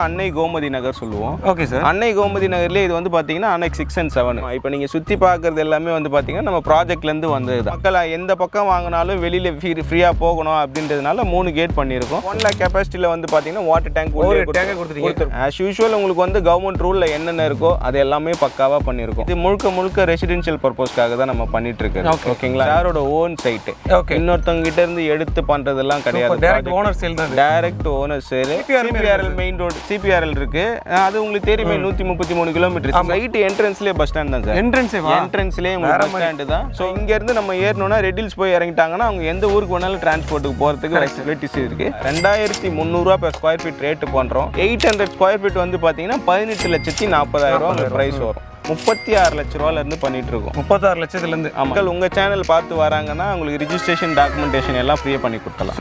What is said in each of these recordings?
அன்னை கோமதி நகர் சொல்லுவோம். Okay sir. அன்னை கோமதி நகர்லேயே இது வந்து பார்த்தீங்கன்னா அனெக்ஸ் 6 and 7. இப்போ நீங்கள் சுற்றி பார்க்குறது எல்லாமே வந்து பார்த்தீங்கன்னா நம்ம ப்ராஜெக்ட்லேருந்து வந்தது தான். மக்கள் எந்த பக்கம் வாங்கினாலும் வெளியில் ஃப்ரீயாக போகணும் அப்படின்றதுனால 3 கேட் பண்ணியிருக்கோம். 1 lakh கெப்பாசிட்டியில் வந்து பார்த்தீங்கன்னா வாட்டர் டேங்க் கொடுத்துருக்கோம். ஆஸ் யூஷுவல் உங்களுக்கு வந்து கவர்மெண்ட் ரூலில் என்னென்ன இருக்கோ அது எல்லாமே பக்காவாக பண்ணியிருக்கோம். இது முழுக்க ரெசிடென்ஷியல் பர்பஸ்க்காக தான் நம்ம பண்ணிட்டு இருக்கோம். ஓகேங்களா? யாரோட ஓன் சைட்டு, இன்னொருத்தவங்க கிட்ட இருந்து எடுத்து பண்ணுறதெல்லாம் கிடையாது. டைரக்ட் ஓனர் சேல் தான். Direct owner sale. CPRL main road CPRL இருக்கு. அது உங்களுக்கு தெரியுமே 133 கிலோமீட்டர். ரைட் என்ட்ரன்ஸ்லேயே பஸ் ஸ்டாண்ட் தான் சார். என்ட்ரன்ஸ்லேயே உங்களுக்கு பஸ் ஸ்டாண்டு தான். ஸோ இங்கேருந்து நம்ம ஏறணும்னா ரெட்டில்ஸ் போய் இறங்கிட்டாங்கன்னா அவங்க எந்த ஊருக்கு வேணாலும் டிரான்ஸ்போர்ட்டுக்கு போகிறதுக்கு ஃபெசிலிட்டிஸ் இருக்கு. 2300 per ஸ்கொயர் ஃபீட் ரேட்டு பண்ணுறோம். 800 ஸ்கொயர் ஃபீட் வந்து பார்த்தீங்கன்னா 18,40,000 ப்ரைஸ் வரும். 36 லட்ச ரூபாயிலிருந்து பண்ணிட்டு இருக்கோம். 36 லட்சத்துலேருந்து. மக்கள் உங்கள் சேனல் பார்த்து வராங்கன்னா உங்களுக்கு ரிஜிஸ்ட்ரேஷன் டாக்குமெண்டேஷன் எல்லாம் ஃப்ரீயாக பண்ணி கொடுத்தலாம்.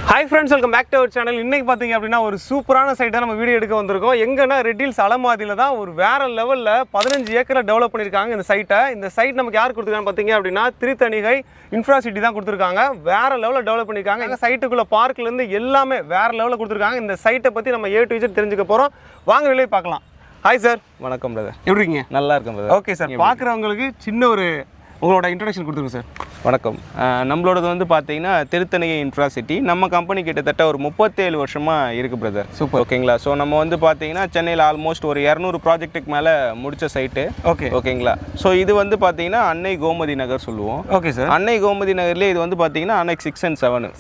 Hi friends, welcome back to our channel. இன்றைக்கி பார்த்தீங்க அப்படின்னா ஒரு சூப்பரான சைட்டாக நம்ம வீடியோ எடுக்க வந்திருக்கோம். எங்கன்னா ரெட்டில்ஸ் அலமாதியில் தான் ஒரு வேறு லெவலில் 15 ஏக்கரில் டெவலப் பண்ணியிருக்காங்க இந்த சைட்டை. இந்த சைட் நமக்கு யார் கொடுத்துருக்காங்க பார்த்தீங்க அப்படின்னா திருத்தணிகை இன்ஃப்ராசிட்டி தான் கொடுத்துருக்காங்க. வேறு லெவலில் டெவலப் பண்ணியிருக்காங்க. எங்கள் சைட்டுக்குள்ளே பார்க்லேருந்து எல்லாமே வேறு லெவலில் கொடுத்துருக்காங்க. இந்த சைட்டை பற்றி நம்ம A to Z தெரிஞ்சுக்க போகிறோம். வாங்க வெளியே பார்க்கலாம். Hi sir. வணக்கம் பிரதர். எப்படி இருக்கீங்க? நல்லா இருக்கும் பிரதர். Okay sir. பார்க்குறவங்களுக்கு சின்ன ஒரு உங்களோட இன்ட்ரடக்ஷன் கொடுத்துருங்க சார். வணக்கம். நம்மளோடது வந்து பார்த்தீங்கன்னா திருத்தணிகை இன்ஃப்ராசிட்டி. நம்ம கம்பெனி கிட்டத்தட்ட ஒரு 37 வருஷமாக இருக்குது பிரதர். சூப்பர். ஓகேங்களா? ஸோ நம்ம வந்து பார்த்தீங்கன்னா சென்னையில் ஆல்மோஸ்ட் ஒரு 200 ப்ராஜெக்ட்டுக்கு மேலே முடித்த சைட்டு. ஓகேங்களா? ஸோ இது வந்து பார்த்தீங்கன்னா அன்னை கோமதி நகர் சொல்லுவோம். Okay sir. அன்னை கோமதி நகர்லேயே இது வந்து பார்த்தீங்கன்னா அனெக்ஸ் 6 and 7.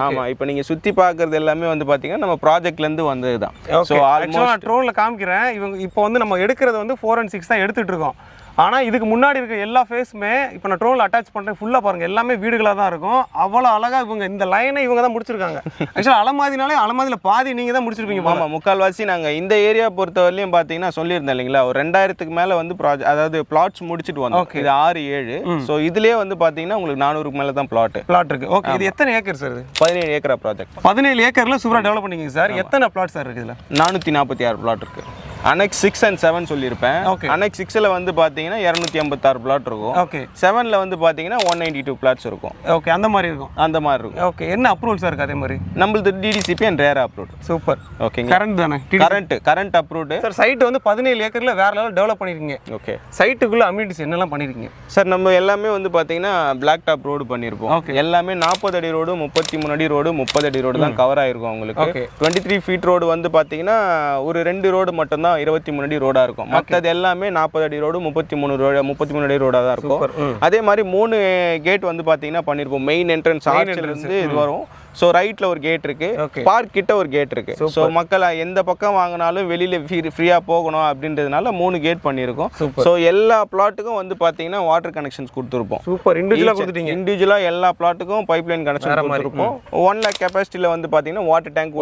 ஆமாம். இப்போ நீங்கள் சுற்றி பார்க்குறது எல்லாமே வந்து பார்த்தீங்கன்னா நம்ம ப்ராஜெக்ட்லேருந்து வந்தது தான். ஸோ ஆல்மோஸ்ட் ட்ரோனில் காமிக்கிறேன். இவங்க இப்போ வந்து நம்ம எடுக்கிறது வந்து 4 and 6 தான் எடுத்துகிட்டு இருக்கோம். ஆனால் இதுக்கு முன்னாடி இருக்க எல்லா ஃபேஸுமே இப்போ நான் ட்ரோனில் அட்டாச் பண்ணுறேன். ஃபுல்லாக பாருங்கள், எல்லாமே வீடுகளாக தான் இருக்கும். அவ்வளோ அழகாக இவங்க இந்த லைனை இவங்க தான் முடிச்சிருக்காங்க. ஆக்சுவலாக அலமாதினாலே அலமாதியில் பாதி நீங்கள் தான் முடிச்சிருப்பீங்க. ஆமாம், முக்கால்வாசி நாங்கள் இந்த ஏரியா பொறுத்தவரையிலையும் பார்த்தீங்கன்னா சொல்லியிருந்தேன் இல்லைங்களா, ஒரு 2000க்கு மேலே வந்து அதாவது பிளாட்ஸ் முடிச்சுட்டு வந்தோம். இது 6-7. ஸோ இதுலேயே வந்து பார்த்தீங்கன்னா உங்களுக்கு 400க்கு மேலே தான் பிளாட் இருக்குது. ஓகே. இது எத்தனை ஏக்கர் சார்? இது 17 ஏக்கரா ப்ராஜெக்ட். 17 ஏக்கரில் சூப்பராக டெவலப் பண்ணிங்க சார். எத்தனை பிளாட் சார் இருக்குது? 446 பிளாட் இருக்குது. அனெக்ஸ் 6 and 7 சொல்லியிருப்பேன். அனெக்ஸ் 6ல் வந்து பார்த்தீங்கன்னா 286 பிளாட் இருக்கும். ஓகே. 7ல் வந்து பார்த்தீங்கன்னா 192 பிளாட்ஸ் இருக்கும். ஓகே. அந்த மாதிரி இருக்கும். ஓகே. என்ன அப்ரூவல் சார் இருக்குது? அதே மாதிரி நம்மளது DTCP and rare approved. Super. ஓகேங்க. கரண்ட் தானே? Current approved sir. சைட் வந்து 17 ஏக்கரில் வேற லெவல் டெவலப் பண்ணிருக்கீங்க. ஓகே. சைட்டுக்குள்ள அம்யூனிட்டிஸ் என்னெல்லாம் பண்ணிருக்கீங்க சார்? நம்ம எல்லாமே வந்து பார்த்தீங்கன்னா பிளாக் டாப் ரோடு பண்ணியிருப்போம். எல்லாமே 40 அடி ரோடு, 33 அடி ரோடு, 30 அடி ரோடு தான் கவர் ஆயிருக்கும் உங்களுக்கு. 23 ஃபீட் ரோடு வந்து பார்த்தீங்கன்னா ஒரு 2 ரோடு மட்டும் தான் 23 அடி ரோடா இருக்கும். மற்றது எல்லாமே 40 அடி ரோடு, 33 அடி ரோடா தான் இருக்கும். அதே மாதிரி 3 கேட் வந்து பார்த்தீங்கன்னா பண்ணியிருப்போம். மெயின் என்ட்ரன்ஸ் ஆர்ச்சில் இருந்து இது வரும். ஸோ ரைட்டில் ஒரு கேட் இருக்கு, பார்க் கிட்ட ஒரு கேட் இருக்கு. ஸோ மக்கள் எந்த பக்கம் வாங்கினாலும் வெளியில ஃப்ரீயாக போகணும் அப்படின்றதுனால 3 கேட் பண்ணியிருக்கோம். ஸோ எல்லா பிளாட்டுக்கும் வந்து பார்த்தீங்கன்னா வாட்டர் கனெக்ஷன்ஸ் கொடுத்துருப்போம். சூப்பர். இண்டிவிஜுவலாக எல்லா பிளாட்டுக்கும் பைப் லைன் கனெக்ஷன் கொடுத்துருப்போம். 1 lakh கெப்பாசிட்டியில் வந்து பார்த்தீங்கன்னா வாட்டர் டேங்க்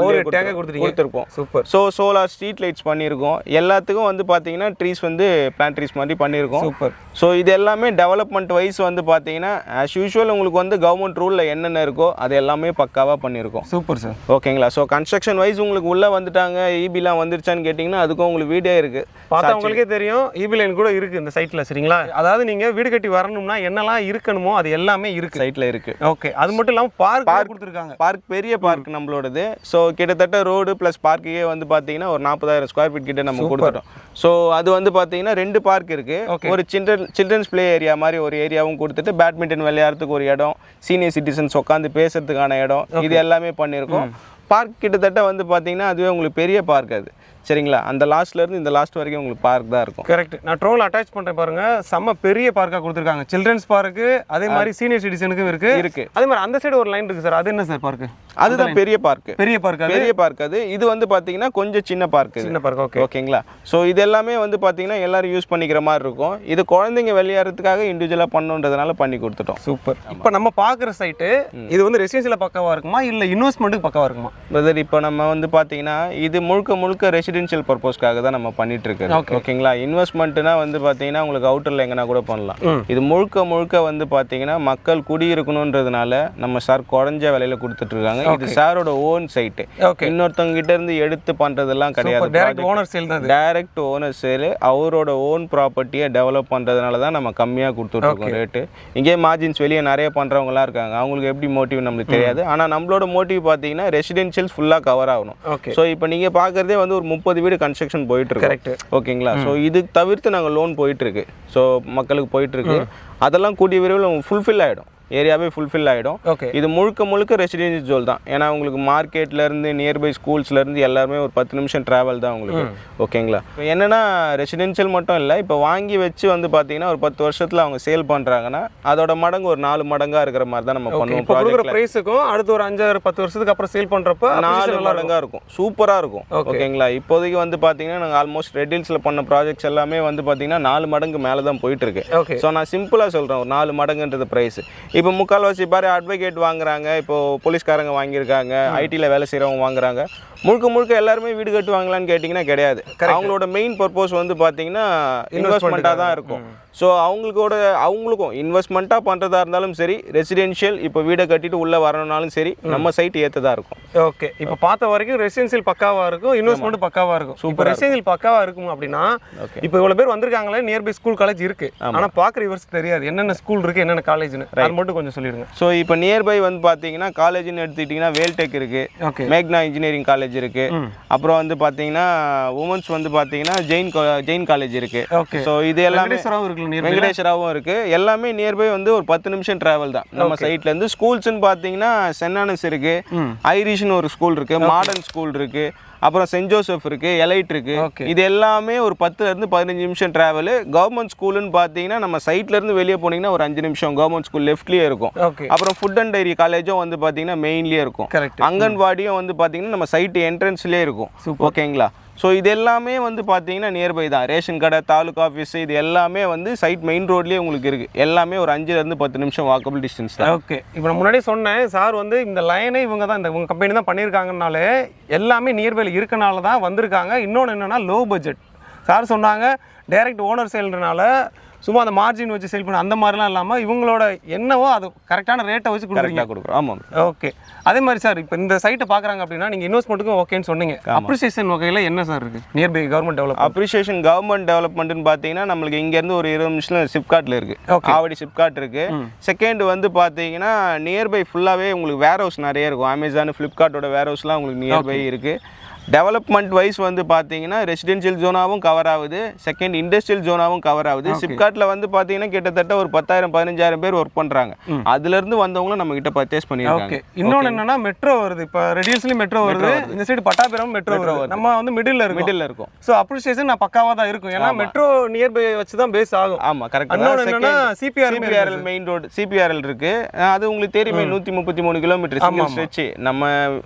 கொடுத்துருப்போம். Super. So solar street lights பண்ணியிருக்கோம். எல்லாத்துக்கும் வந்து பார்த்தீங்கன்னா ட்ரீஸ் வந்து பிளான்ட் ட்ரீஸ் மாதிரி பண்ணியிருக்கோம். சூப்பர். ஸோ இது எல்லாமே டெவலப்மெண்ட் வைஸ் வந்து பார்த்தீங்கன்னா ஆஸ் யூஷுவல் உங்களுக்கு வந்து கவர்மெண்ட் ரூலில் என்னென்ன இருக்கோ அது எல்லாமே பக்காவாக பண்ணியிருக்கோம். Super sir. ஓகேங்களா? ஸோ கன்ஸ்ட்ரக்ஷன் வைஸ் உங்களுக்கு உள்ளே வந்துட்டாங்க, ஈபிலாம் வந்துருச்சான்னு கேட்டிங்கன்னா அதுக்கும் உங்களுக்கு வீடே இருக்குது. பார்த்தா உங்களுக்கே தெரியும் ஈபி லைன் கூட இருக்குது இந்த சைட்டில். சரிங்களா? அதாவது நீங்கள் வீடு கட்டி வரணும்னா என்னெல்லாம் இருக்கணுமோ அது எல்லாமே இருக்குது சைட்டில் இருக்குது. ஓகே. அது மட்டும் இல்லாமல் பார்க் கொடுத்துருக்காங்க. பார்க் பெரிய பார்க் நம்மளோடது. ஸோ கிட்டத்தட்ட ரோடு ப்ளஸ் பார்க்கையே வந்து பார்த்தீங்கன்னா ஒரு 40,000 ஸ்கொயர் ஃபீட் கிட்ட நம்ம கொடுத்துட்டோம். ஸோ அது வந்து பார்த்தீங்கன்னா 2 பார்க் இருக்குது. ஒரு சில்ட்ரன்ஸ் பிளே ஏரியா மாதிரி ஒரு ஏரியாவும் கொடுத்துட்டு பேட்மிண்டன் விளையாடுறதுக்கு ஒரு இடம், சீனியர் சிட்டிசன்ஸ் உட்காந்து பேசுறதுக்கான இடம், இது எல்லாமே பண்ணியிருக்கோம். பார்க் கிட்டத்தட்ட வந்து பார்த்தீங்கன்னா அதுவே உங்களுக்கு பெரிய பார்க் அது. சரிங்களா? அந்த லாஸ்ட்லேருந்து இந்த லாஸ்ட் வரைக்கும் உங்களுக்கு பார்க் தான் இருக்கும். கரெக்ட். நான் ட்ரோனில் அட்டாச் பண்ணுறேன் பாருங்க. செம்ம பெரிய பார்க்காக கொடுத்துருக்காங்க. சில்ட்ரன்ஸ் பார்க்கு, அதே மாதிரி சீனியர் சிட்டிசனுக்கும் இருக்கு. அதே மாதிரி அந்த சைடு ஒரு லைன் இருக்குது சார். அது என்ன சார் பார்க்கு? அதுதான் பெரிய பார்க். பெரிய பார்க் அது. இது வந்து பார்த்தீங்கன்னா கொஞ்சம் சின்ன பார்க். ஓகேங்களா? ஸோ இது எல்லாமே வந்து பார்த்தீங்கன்னா எல்லாரும் யூஸ் பண்ணிக்கிற மாதிரி இருக்கும். இது குழந்தைங்க விளையாடுறதுக்காக இண்டிவிஜுவலாக பண்ணுன்றதுனால பண்ணி கொடுத்துட்டோம். சூப்பர். இப்போ நம்ம பார்க்குற சைட்டு இது வந்து ரெசிடென்சியல் பக்காவாக இருக்குமா இல்லை இன்வெஸ்ட்மெண்ட்டுக்கு பக்காவாக இருக்குமா? பிரதர், இப்போ நம்ம வந்து பார்த்தீங்கன்னா இது முழுக்க ரெசிடென்சியல் ரெசிடென்ஷியல் பர்பஸ்க்காக தான் நம்ம பண்ணிட்டு இருக்கோம். ஓகேங்களா? இன்வெஸ்ட்மெண்ட்னா வந்து பார்த்தீங்கன்னா உங்களுக்கு அவுட்டரில் எங்கன்னா கூட பண்ணலாம். இது முழுக்க வந்து பார்த்தீங்கன்னா மக்கள் குடியிருக்கணுன்றதுனால நம்ம சார் குறைஞ்ச விலையில கொடுத்துட்டு இருக்காங்க. இது சாரோட ஓன் சைட்டு. இன்னொருத்தவங்க கிட்ட இருந்து எடுத்து பண்றதெல்லாம் கிடையாது. Direct owner sale. அவரோட ஓன் ப்ராப்பர்ட்டியை டெவலப் பண்றதுனால தான் நம்ம கம்மியாக கொடுத்துட்டு இருக்கோம் ரேட்டு. இங்கே மார்ஜின்ஸ் வெளியே நிறைய பண்றவங்கலாம் இருக்காங்க. அவங்களுக்கு எப்படி மோட்டிவ் நம்மளுக்கு தெரியாது. ஆனா நம்மளோட மோட்டிவ் பார்த்தீங்கன்னா ரெசிடென்ஷியல்ஸ் ஃபுல்லா கவர் ஆகணும். ஸோ இப்போ நீங்க பாக்குறதே வந்து ஒரு 30 வீடு கன்ஸ்ட்ரக்ஷன் போயிட்டு இருக்கு. ஓகேங்களா? ஸோ இது தவிர்த்து நாங்கள் லோன் போயிட்டு இருக்கு. ஸோ மக்களுக்கு போயிட்டு இருக்கு. அதெல்லாம் கூடிய விரைவில் ஃபுல்ஃபில் ஆகிடும். ஏரியாவே ஃபுல்ஃபில் ஆகிடும். இது முழுக்க ரெசிடென்ஷியல் ஜோன் தான். ஏன்னா உங்களுக்கு மார்க்கெட்லேருந்து நியர்பை ஸ்கூல்ஸ்லேருந்து எல்லாருமே ஒரு 10 நிமிஷம் ட்ராவல் தான் உங்களுக்கு. ஓகேங்களா? இப்போ என்னென்னா ரெசிடென்ஷியல் மட்டும் இல்லை, இப்போ வாங்கி வச்சு வந்து பார்த்தீங்கன்னா ஒரு 10 வருஷத்தில் அவங்க சேல் பண்ணுறாங்கன்னா அதோட மடங்கு ஒரு 4 மடங்காக இருக்கிற மாதிரி தான் நம்ம பண்ணுவோம். கொடுக்குற ப்ரைஸுக்கும் அடுத்து ஒரு 5-10 வருஷத்துக்கு அப்புறம் சேல் பண்ணுறப்ப 4 மடங்காக இருக்கும். சூப்பராக இருக்கும். ஓகேங்களா? இப்போதைக்கு வந்து பார்த்தீங்கன்னா நாங்கள் ஆல்மோஸ்ட் ரெட் ஹில்ஸில் பண்ண ப்ராஜெக்ட்ஸ் எல்லாமே வந்து பார்த்தீங்கன்னா 4 மடங்கு மேலே தான் போயிட்டு இருக்கு. ஸோ நான் சிம்பிளாக சொல்கிறேன், ஒரு 4 மடங்குன்றது ப்ரைஸ். இப்போ முக்கால்வாசி பாரு அட்வொகேட் வாங்குறாங்க, இப்போ போலீஸ்காரங்க வாங்கியிருக்காங்க, ஐடியில் வேலை செய்கிறவங்க வாங்குறாங்க. முழுக்க எல்லாருமே வீடு கட்டுவாங்களான்னு கேட்டிங்கன்னா கிடையாது. அவங்களோட மெயின் பர்பஸ் வந்து பார்த்தீங்கன்னா இன்வெஸ்ட்மெண்ட்டாக தான் இருக்கும். ஸோ அவங்களுக்கும் இன்வெஸ்ட்மெண்ட்டாக பண்ணுறதா இருந்தாலும் சரி, ரெசிடென்ஷியல் இப்போ வீடை கட்டிட்டு உள்ளே வரணும்னாலும் சரி, நம்ம சைட் ஏற்றதாக இருக்கும். ஓகே, இப்போ பார்த்த வரைக்கும் ரெசிடென்ஷியல் பக்காவாக இருக்கும், இன்வெஸ்ட்மெண்ட் பக்காவாக இருக்கும். இப்போ ரெசிடென்ஷியல் பக்காவாக இருக்கும் அப்படின்னா இப்போ இவ்வளோ பேர் வந்திருக்காங்களே, நியர்பை ஸ்கூல் காலேஜ் இருக்கு. ஆனால் பார்க்குற இவருக்கு தெரியாது என்னென்ன ஸ்கூல் இருக்கு, என்னென்ன காலேஜ்னு. அது மட்டும் கொஞ்சம் சொல்லிடுங்க. ஸோ இப்போ நியர்பை வந்து பார்த்தீங்கன்னா காலேஜ்னு எடுத்துக்கிட்டிங்கன்னா வேல்டெக் இருக்கு, மேக்னா இன்ஜினியரிங் காலேஜ் இருக்கு. அப்புறம் வந்து பார்த்தீங்கன்னா உமன்ஸ் வந்து பார்த்தீங்கன்னா ஜெயின் காலேஜ் இருக்கு. ஸோ இது எல்லாமே வெங்கடேஸ்வராவும் இருக்கு. எல்லாமே நியர்பை வந்து ஒரு 10 நிமிஷம் டிராவல் தான் நம்ம சைட்ல இருந்து. ஸ்கூல்ஸ்ன்னு பார்த்தீங்கன்னா சென்னானஸ் இருக்கு, ஐரிஷ்னு ஒரு ஸ்கூல் இருக்கு, மாடர்ன் ஸ்கூல் இருக்கு, அப்புறம் சென்ட் ஜோசப் இருக்கு, எலைட் இருக்கு. இது எல்லாமே ஒரு 10 to 15 நிமிஷம் டிராவல். கவர்மெண்ட் ஸ்கூல்னு பார்த்தீங்கன்னா நம்ம சைட்ல இருந்து வெளியே போனீங்கன்னா ஒரு 5 நிமிஷம் கவர்மெண்ட் ஸ்கூல் லெஃப்ட்லயே இருக்கும். அப்புறம் ஃபுட் அண்ட் டைரி காலேஜும் வந்து பார்த்தீங்கன்னா மெயின்லயே இருக்கும். அங்கன்வாடியும் வந்து பார்த்தீங்கன்னா நம்ம சைட் என்ட்ரன்ஸ்லயே இருக்கும். ஓகேங்களா? ஸோ இது எல்லாமே வந்து பார்த்தீங்கன்னா நியர்பை தான். ரேஷன் கடை, தாலுக்கா ஆஃபீஸ், இது எல்லாமே வந்து சைட் மெயின் ரோட்லேயே உங்களுக்கு இருக்குது. எல்லாமே ஒரு 5 to 10 நிமிஷம் வாக்கபிள் டிஸ்டன்ஸ் தான். ஓகே, இப்போ நான் முன்னாடியே சொன்னேன் சார் வந்து இந்த லைனே இவங்க தான், இந்த கம்பெனி தான் பண்ணியிருக்காங்கனாலே எல்லாமே நியர்பையில் இருக்கனால தான் வந்திருக்காங்க. இன்னொன்று என்னென்னா லோ பட்ஜெட். சார் சொன்னாங்க டைரக்ட் ஓனர் சேல்றனால சும்மா அந்த மார்ஜின் வச்சு சேல் பண்ண அந்த மாதிரிலாம் இல்லாமல் இவங்களோட என்னவோ அது கரெக்டான ரேட்டை வச்சு கொடுக்குறோம். ஆமாம். ஓகே, அதே மாதிரி சார் இப்போ இந்த சைட்டை பார்க்குறாங்க அப்படின்னா நீங்கள் இன்வெஸ்ட்மெண்ட்டுக்கும் ஓகேன்னு சொன்னீங்க. அப்ரிசியேஷன் வகையில் என்ன சார் இருக்குது nearby government develop? Appreciation government டெவலப்மெண்ட்னு பார்த்தீங்கன்னா நம்மளுக்கு இங்கேருந்து ஒரு 20 நிமிஷம் சிப்காட்டில் இருக்குது. ஆவடி சிப்காட் இருக்குது. செகண்ட் வந்து பார்த்தீங்கன்னா நியர்பை ஃபுல்லாகவே உங்களுக்கு வேர் ஹவுஸ் நிறைய இருக்கும். அமேசான், ஃப்ளிப்கார்ட்டோட வேர் ஹவுஸ்லாம் உங்களுக்கு நியர்பை இருக்குது. டெவலப்மெண்ட் வைஸ் வந்து பார்த்தீங்கன்னா ரெசிடென்ஷியல் ஜோனாவும் கவர் ஆகுது, செகண்ட் இண்டஸ்ட்ரியல் ஜோனாவும் கவர் ஆகுது. சிப்காட்டில் வந்து பார்த்தீங்கன்னா கிட்டத்தட்ட ஒரு 10,000-15,000 பேர் ஒர்க் பண்ணுறாங்க. அதுலேருந்து வந்தவங்களும் நம்ம கிட்ட பர்ச்சேஸ் பண்ணியிருக்காங்க. இன்னொன்று என்னன்னா மெட்ரோ வருது. இப்போ ரெடியூஸ்லேயும் மெட்ரோ வருது, இந்த சைடு பட்டாபிரம் மெட்ரோ வருது. நம்ம வந்து மிடில் இருக்கும். ஸோ அப்ரிசியேஷன் நான் பக்காவாக தான் இருக்கும். ஏன்னா மெட்ரோ நியர்பை வச்சு தான் பேஸ் ஆகும். ஆமாம், கரெக்டாக. சிபிஆர்எல் மெயின் ரோடு சிபிஆர்எல் இருக்கு. அது உங்களுக்கு தெரியுமே, 133 கிலோமீட்டர் சிங்கிள் ஸ்ட்ரெச். நம்ம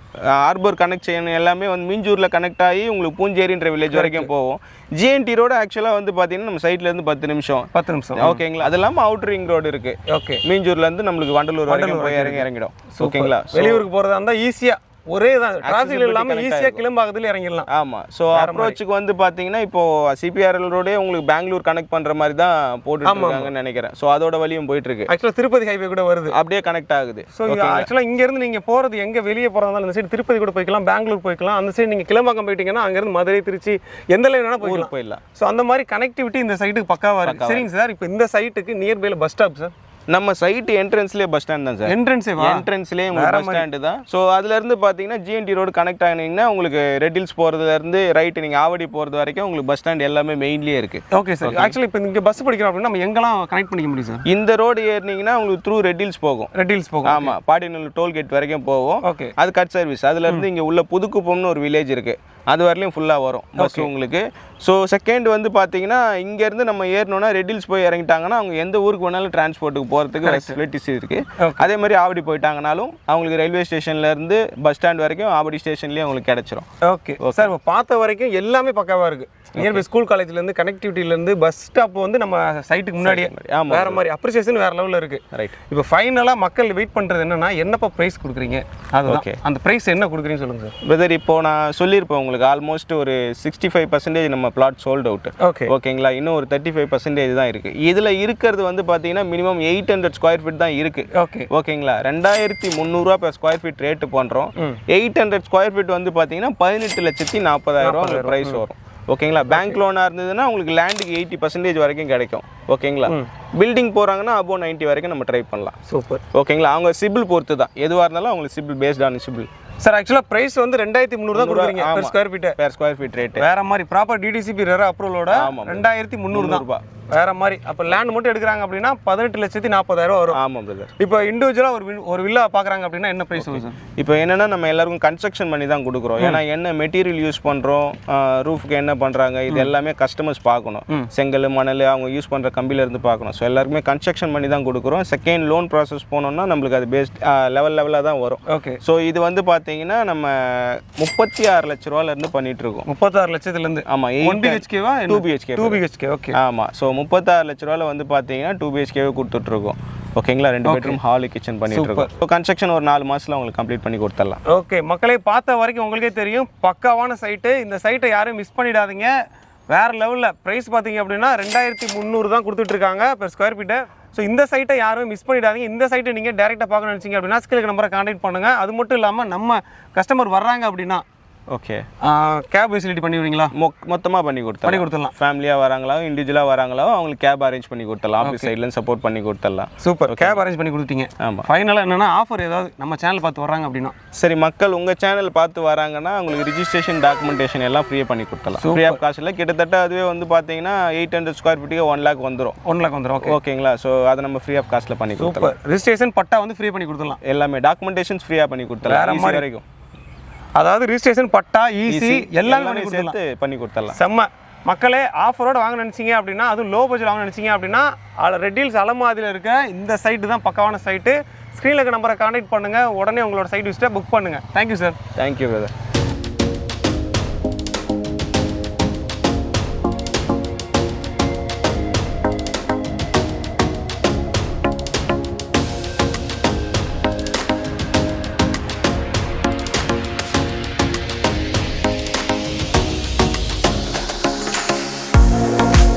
ஹார்பர் கனெக்ஷன் எல்லாமே வந்து மீஞ்சூரில் கனெக்ட் ஆகி உங்களுக்கு பூஞ்சேரின்ற வில்லேஜ் வரைக்கும் போவோம். ஜிஎன்டி ரோடு ஆக்சுவலாக வந்து பார்த்தீங்கன்னா நம்ம சைட்ல இருந்து 10 நிமிஷம். ஓகேங்களா? அது இல்லாமல் அவுட்டர் ரிங் ரோடு இருக்கு. மீஞ்சூர்ல இருந்து நம்மளுக்கு வண்டலூர் வரைக்கும் போய் இறங்கிடும். ஓகேங்களா? வெளியூருக்கு போகிறதா இருந்தால் ஈஸியாக ஒரே தான், டிராஃபிக் இல்லாம ஈஸியா கிளம்பாகத்துல இறங்கிடலாம். ஆமா. சோ அப்ரோச்சுக்கு வந்து பாத்தீங்கன்னா இப்போ சிபிஆர்எல் ரோடே உங்களுக்கு பெங்களூர் கனெக்ட் பண்ற மாதிரி தான் போட்டுட்டு இருக்காங்கன்னு நினைக்கிறேன். சோ அதோட வழியும் போயிட்டு இருக்கு. ஆக்சுவலா திருப்பதி ஹைவே கூட வருது, அப்படியே கனெக்ட் ஆகுது. சோ ஆக்சுவலா இங்க இருந்து நீங்க போறது எங்க வெளியே போறதால இந்த சைடு திருப்பதி கூட போய்க்கலாம், பெங்களூர் போய்க்கலாம். அந்த சைடு நீங்க கிளம்பாக்கம் போயிட்டீங்கன்னா அங்க இருந்து மதுரை, திருச்சி எந்த லைன் வேணா போயிடலாம். சோ அந்த மாதிரி கனெக்டிவிட்டி இந்த சைட்டுக்கு பக்காவா இருக்கு. சரிங்க சார், இப்போ இந்த சைட்டுக்கு நியர்பைல பஸ் ஸ்டாப் சார்? நம்ம சைட் என்ட்ரன்ஸ்லேயே பஸ் ஸ்டாண்ட் தான் சார். என்ட்ரன்ஸ்லேயே உங்களுக்கு பஸ் ஸ்டாண்டு தான். ஸோ அதுலேருந்து பார்த்தீங்கன்னா ஜிஎன்டி ரோடு கனெக்ட் ஆகினீங்கன்னா உங்களுக்கு ரெட் ஹில்ஸ் போகிறதுலேருந்து ரைட்டு நீங்கள் ஆவடி போகிறது வரைக்கும் உங்களுக்கு பஸ் ஸ்டாண்ட் எல்லாமே மெயின்லேயே இருக்குது. Okay sir. ஆக்சுவலி இப்போ இங்கே பஸ் படிக்கிறோம் அப்படின்னா நம்ம எங்கெல்லாம் கனெக்ட் பண்ணிக்க முடியும் சார்? இந்த ரோடு ஏறினீங்கன்னா உங்களுக்கு த்ரூ ரெட் ஹில்ஸ் போகும். ஆமாம், பாடிநல்லூர் டோல்கேட் வரைக்கும் போகும். ஓகே, அது கட் சர்வீஸ். அதுலேருந்து இங்கே உள்ள புதுக்குப்பம்னு ஒரு வில்லேஜ் இருக்குது, அது வரலையும் ஃபுல்லாக வரும் பஸ் உங்களுக்கு. ஸோ செகண்ட் வந்து பார்த்தீங்கன்னா இங்கேருந்து நம்ம ஏறணும்னா ரெட் ஹில்ஸ் போய் இறங்கிட்டாங்கன்னா அவங்க எந்த ஊருக்கு வேணாலும் டிரான்ஸ்போர்ட்டுக்கு போகிறதுக்கு ஃபெசிலிட்டிஸ் இருக்குது. அதே மாதிரி ஆவடி போயிட்டாங்கனாலும் அவங்களுக்கு ரயில்வே ஸ்டேஷன்லேருந்து பஸ் ஸ்டாண்ட் வரைக்கும் ஆவடி ஸ்டேஷன்லேயே அவங்களுக்கு கிடச்சிரும். ஓகே சார், இப்போ பார்த்த வரைக்கும் எல்லாமே பக்காவாக இருக்குது. நியர்பை ஸ்கூல் காலேஜ்லேருந்து கனெக்டிவிட்டிலேருந்து பஸ் ஸ்டாப் வந்து நம்ம சைட்டுக்கு முன்னாடியே வேறு மாதிரி அப்ரிசியேஷன் வேறு லெவலில் இருக்குது. ரைட். இப்போ ஃபைனலாக மக்கள் வெயிட் பண்ணுறது என்னன்னா என்னப்பா ப்ரைஸ் கொடுக்குறீங்க, அது ஓகே அந்த ப்ரைஸ் என்ன கொடுக்குறீங்கன்னு சொல்லுங்கள் சார். பிரதர் இப்போ நான் சொல்லியிருப்பேன் உங்களுக்கு ஆல்மோஸ்ட் ஒரு 65% நம்ம பிளாட் சோல்ட் அவுட். ஓகேங்களா, இன்னும் ஒரு 35% தான் இருக்குது. இதில் இருக்கிறது வந்து பார்த்தீங்கன்னா மினிமம் 800 ஸ்கொயர் ஃபீட் தான் இருக்குது. ஓகேங்களா, 2300 per ஸ்கொயர் ஃபீட் ரேட்டு பண்ணுறோம். 800 ஸ்கொயர் ஃபீட் வந்து பார்த்தீங்கன்னா 18,40,000 ப்ரைஸ் வரும். ஓகேங்களா, பேங்க் லோனாக இருந்ததுன்னா உங்களுக்கு லேண்டுக்கு 80% வரைக்கும் கிடைக்கும். ஓகேங்களா, பில்டிங் போகிறாங்கன்னா above 90 வரைக்கும் நம்ம ட்ரை பண்ணலாம். சூப்பர். ஓகேங்களா, அவங்க சிபில் பொறுத்து தான் எதுவாக இருந்தாலும் அவங்களுக்கு CIBIL based on CIBIL. Sir ஆக்சுவலாக ப்ரைஸ் வந்து 2300 தான் கொடுக்குறீங்க per square feet. per square feet rate வேற மாதிரி ப்ராப்பர் டிடிசிபி ரெரா அப்ரூவலோட 2300 தான் ரூபாய் வேற மாதிரி. அப்போ லேண்ட் மட்டும் எடுக்கிறாங்க அப்படின்னா 18,40,000 வரும். ஆமாம் பிரதர். இப்போ இண்டிவிஜுவலாக ஒரு வில்லா பார்க்குறாங்க அப்படின்னா என்ன ப்ரைஸ் வரும் சார்? இப்போ என்னென்னா நம்ம எல்லாருக்கும் கன்ஸ்ட்ரக்ஷன் பண்ணி தான் கொடுக்குறோம். ஏன்னா என்ன மெட்டீரியல் யூஸ் பண்ணுறோம், ரூஃப்க்கு என்ன பண்ணுறாங்க, இது எல்லாமே கஸ்டமர்ஸ் பார்க்கணும். செங்கல் மணல் அவங்க யூஸ் பண்ணுற கம்பியிலேருந்து பார்க்கணும். ஸோ எல்லாருக்குமே கன்ஸ்ட்ரக்ஷன் பண்ணி தான் கொடுக்குறோம். செகண்ட் லோன் ப்ராசஸ் போனோம்னா நம்மளுக்கு அது பேஸ்ட் லெவலாக தான் வரும். ஓகே. ஸோ இது வந்து பார்த்தீங்கன்னா நம்ம 36 லட்ச ரூபாயிலேருந்து பண்ணிட்டு இருக்கோம். 36 லட்சத்துலேருந்து. ஆமாம். 1 BHK-வா 2 BHK? 2 BHK. ஓகே. ஆமாம். ஸோ 36 லட்ச ரூபாயில் வந்து பார்த்தீங்கன்னா 2 BHK-வே கொடுத்துட்ருக்கோம். ஓகேங்களா, 2 பெட்ரூம் ஹால் கிச்சன் பண்ணிட்டு இருக்கோம். ஸோ கன்ஸ்ட்ரக்ஷன் ஒரு 4 மாதத்தில் உங்களுக்கு கம்ப்ளீட் பண்ணி கொடுத்துடலாம். ஓகே மக்களே, பார்த்த வரைக்கும் உங்களுக்கே தெரியும் பக்காவான சைட்டு. இந்த சைட்டை யாரும் மிஸ் பண்ணிடாதீங்க. வேறு லெவலில் ப்ரைஸ் பார்த்தீங்க அப்படின்னா 2300 தான் கொடுத்துட்ருக்காங்க per ஸ்கொயர் ஃபீட்டு. ஸோ இந்த சைட்டை யாரும் மிஸ் பண்ணிடாதீங்க. இந்த சைட்டை நீங்கள் டேரெக்டாக பார்க்கணும்னு நினச்சிங்க அப்படின்னா ஸ்கிலுக்கு நம்பரை கான்டாக்ட் பண்ணுங்கள். அது மட்டும் இல்லாமல் நம்ம கஸ்டமர் வர்றாங்க அப்படின்னா ஓகே கேப் ஃபெசிலிட்டி பண்ணிவிடுவீங்களா? மொத்தமாக பண்ணி கொடுத்துடலாம். ஃபேமிலியாக வராங்களோ இண்டிவிஜுவலாக வராங்களோ அவங்களுக்கு கேப் அரேஞ்ச் பண்ணி கொடுத்துடலாம். ஆஃபீஸ் சைட்லேருந்து சப்போர்ட் பண்ணி கொடுத்துடலாம். சூப்பர். கேப் அரேஞ்ச் பண்ணி கொடுத்தீங்க. ஆமாம். ஃபைனலாக என்னென்னா ஆஃபர் ஏதாவது நம்ம சேனல் பார்த்து வராங்க அப்படின்னா சரி, மக்கள் உங்கள் சேனல் பார்த்து வராங்கன்னா உங்களுக்கு ரிஜிஸ்ட்ரேஷன் டாக்குமெண்டேஷன் எல்லாம் ஃப்ரீயாக பண்ணி கொடுத்துடலாம். ஃப்ரீ ஆஃப் காஸ்ட்டில் கிட்டத்தட்ட அதுவே வந்து பார்த்தீங்கன்னா 800 ஸ்கொயர் ஃபீட்டுக்கு 1 lakh வந்துடும். 1 lakh வந்துடும். ஓகே. ஓகேங்களா, ஸோ அதை நம்ம ஃப்ரீ ஆஃப் காஸ்ட்டில் பண்ணி கொடுத்துடலாம். ரிஜிஸ்ட்ரேஷன் பட்டா வந்து ஃப்ரீ பண்ணி கொடுத்துடலாம். எல்லாமே டாக்குமெண்டேஷன்ஸ் ஃப்ரீயாக பண்ணி கொடுத்துடலாம் வரைக்கும். அதாவது ரிஜிஸ்ட்ரேஷன் பட்டா ஈஸி எல்லாமே சேர்த்து பண்ணி கொடுத்துடலாம். செம்ம. மக்களே, ஆஃபரோட வாங்க நினச்சிங்க அப்படின்னா, அதுவும் லோ பட்ஜெட் வாங்க நினச்சிங்க அப்படின்னா ரெட் ஹில்ஸ் அலமாதியில் இருக்க இந்த சைட்டு தான் பக்காவான சைட்டு. ஸ்க்ரீனில் இருக்க நம்பரை கான்டாக்ட் பண்ணுங்கள். உடனே உங்களோட சைட் விசிட்டை புக் பண்ணுங்கள். Thank you sir. Thank you brother.